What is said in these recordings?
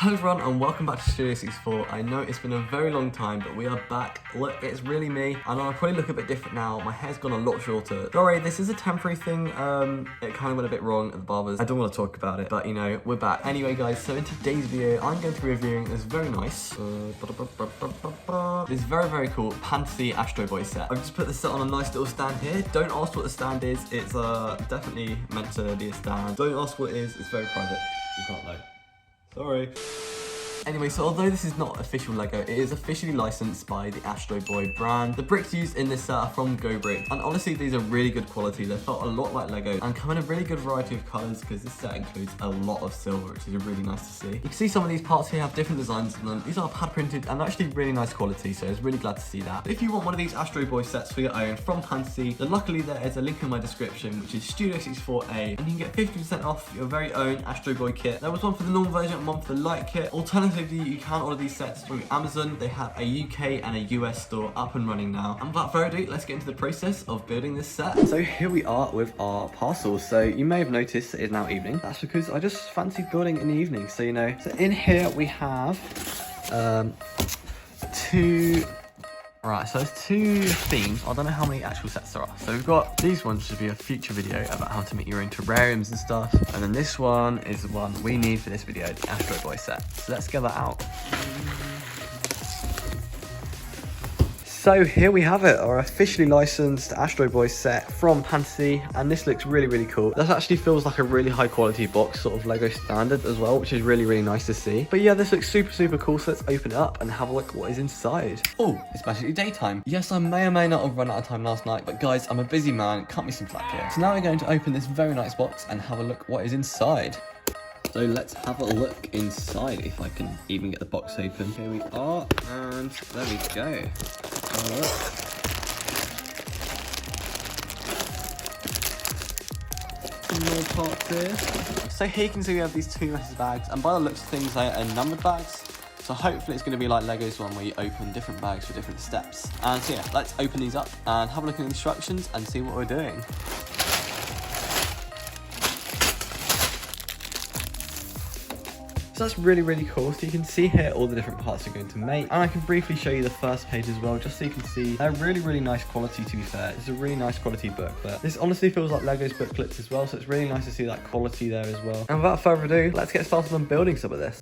Hello everyone and welcome back to Studio 64. I know it's been a very long time, but we are back. Look, it's really me, and I probably look a bit different now. My hair's gone a lot shorter. Sorry, this is a temporary thing. It kind of went a bit wrong at the barber's. I don't want to talk about it, but you know, we're back. Anyway guys, so in today's video, I'm going to be reviewing this very nice, this very cool Fantasy Astro Boy set. I've just put this set on a nice little stand here. Don't ask what the stand is. It's definitely meant to be a stand. Don't ask what it is. It's very private. You can't know. Sorry. Anyway, so although this is not official Lego, it is officially licensed by the Astro Boy brand. The bricks used in this set are from Go Bricks, and honestly these are really good quality. They felt a lot like Lego and come in a really good variety of colours because this set includes a lot of silver, which is really nice to see. You can see some of these parts here have different designs in them. These are pad printed and actually really nice quality, so I was really glad to see that. But if you want one of these Astro Boy sets for your own from Fantasy, then luckily there is a link in my description, which is Studio 64A, and you can get 50% off your very own Astro Boy kit. There was one for the normal version and one for the light kit. Alternatively, you can order these sets through Amazon. They have a UK and a US store up and running now. And without further ado, let's get into the process of building this set. So here we are with our parcels. So you may have noticed it is now evening. That's because I just fancied building in the evening, so you know. So in here we have so there's two themes. I don't know how many actual sets there are. So we've got these ones, should be a future video about how to make your own terrariums and stuff. And then this one is the one we need for this video, the Astro Boy set. So let's get that out. So here we have it, our officially licensed Astro Boy set from Fantasy, and this looks really cool. This actually feels like a really high quality box, sort of Lego standard as well, which is really nice to see. But yeah, this looks super cool, so let's open it up and have a look at what is inside. Oh, it's basically daytime. Yes, I may or may not have run out of time last night, but guys, I'm a busy man, cut me some slack here. So now we're going to open this very nice box and have a look what is inside. So let's have a look inside, if I can even get the box open. Here we are, and there we go. Have a look. Some more parts here. So here you can see we have these two massive bags, and by the looks of things, they are numbered bags. So hopefully it's going to be like Lego's one where you open different bags for different steps. And so yeah, let's open these up and have a look at the instructions and see what we're doing. So that's really cool. So you can see here all the different parts you're going to make, and I can briefly show you the first page as well, just so you can see they're really nice quality. To be fair, it's a really nice quality booklet. This honestly feels like Lego's booklets as well, so it's really nice to see that quality there as well. And without further ado, let's get started on building some of this.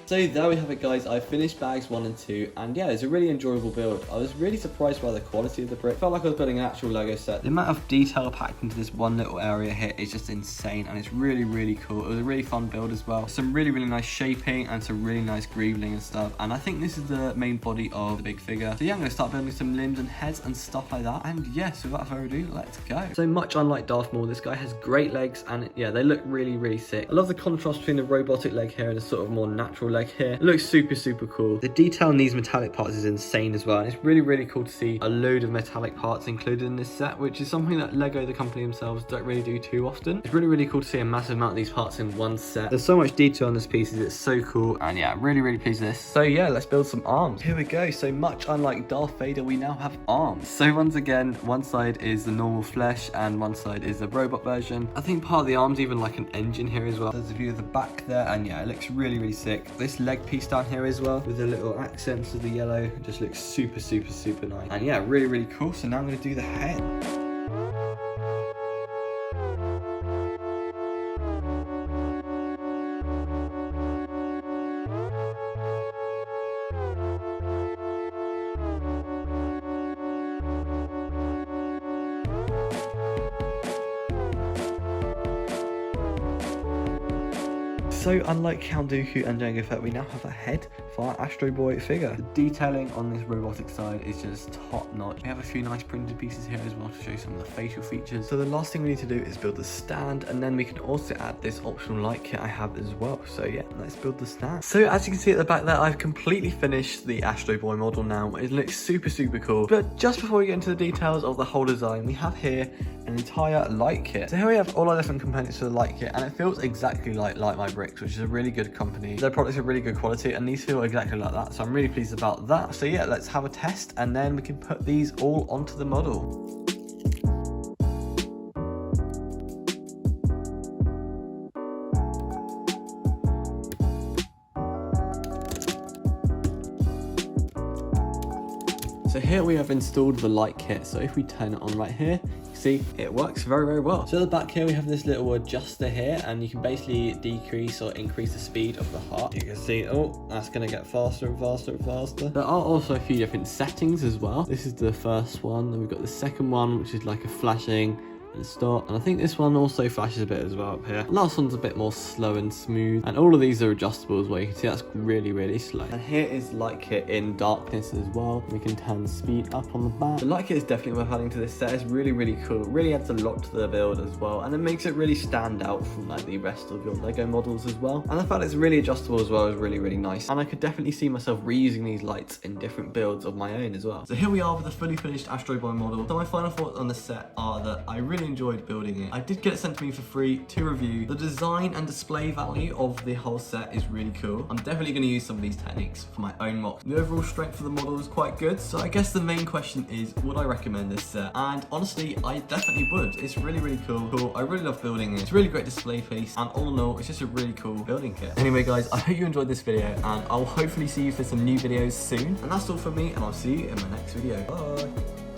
So there we have it guys, I finished bags 1 and 2, and yeah, it's a really enjoyable build. I was really surprised by the quality of the brick. Felt like I was building an actual Lego set. The amount of detail packed into this one little area here is just insane, and it's really cool. It was a really fun build as well. Some really nice shaping and some really nice greebling and stuff, and I think this is the main body of the big figure. So yeah, I'm going to start building some limbs and heads and stuff like that, and yes, without further ado, let's go. So much unlike Darth Maul, this guy has great legs, and yeah, they look really sick. I love the contrast between the robotic leg here and the sort of more natural leg here. It looks super cool. The detail in these metallic parts is insane as well, and it's really cool to see a load of metallic parts included in this set, which is something that Lego, the company themselves, don't really do too often. It's really cool to see a massive amount of these parts in one set. There's so much detail on this piece, it's so cool, and yeah, really pleased with this. So yeah, let's build some arms. Here we go. So much unlike Darth Vader, we now have arms. So once again, one side is the normal flesh and one side is the robot version. I think part of the arm's even like an engine here as well. There's a view of the back there, and yeah, it looks really sick. This leg piece down here as well, with the little accents of the yellow, it just looks super nice, and yeah, really cool. So now I'm going to do the head. So unlike Count Dooku and Jango Fett, we now have a head for our Astro Boy figure. The detailing on this robotic side is just top notch. We have a few nice printed pieces here as well to show you some of the facial features. So the last thing we need to do is build the stand, and then we can also add this optional light kit I have as well. So yeah, let's build the stand. So as you can see at the back there, I've completely finished the Astro Boy model now. It looks super cool. But just before we get into the details of the whole design, we have here an entire light kit. So here we have all our different components for the light kit, and it feels exactly like Light My Bricks, which is a really good company. Their products are really good quality, and these feel exactly like that, so I'm really pleased about that. So yeah, let's have a test, and then we can put these all onto the model. So here we have installed the light kit. So if we turn it on right here, you see it works very well. So at the back here we have this little adjuster here, and you can basically decrease or increase the speed of the heart. You can see, oh, that's gonna get faster and faster and faster. There are also a few different settings as well. This is the first one, then we've got the second one, which is like a flashing and start, and I think this one also flashes a bit as well up here. Last one's a bit more slow and smooth, and all of these are adjustable as well. You can see that's really slow. And here is light kit in darkness as well. We can turn the speed up on the back. The light kit is definitely worth adding to this set. It's really cool. It really adds a lot to the build as well, and it makes it really stand out from like the rest of your Lego models as well. And the fact it's really adjustable as well is really nice, and I could definitely see myself reusing these lights in different builds of my own as well. So here we are with a fully finished Astro Boy model. So my final thoughts on the set are that I really enjoyed building it. I did get it sent to me for free to review. The design and display value of the whole set is really cool. I'm definitely going to use some of these techniques for my own mock. The overall strength of the model is quite good. So I guess the main question is, would I recommend this set? And honestly, I definitely would. It's really cool. I really love building it. It's a really great display piece, and all in all, it's just a really cool building kit. Anyway guys, I hope you enjoyed this video, and I'll hopefully see you for some new videos soon. And that's all from me, and I'll see you in my next video. Bye!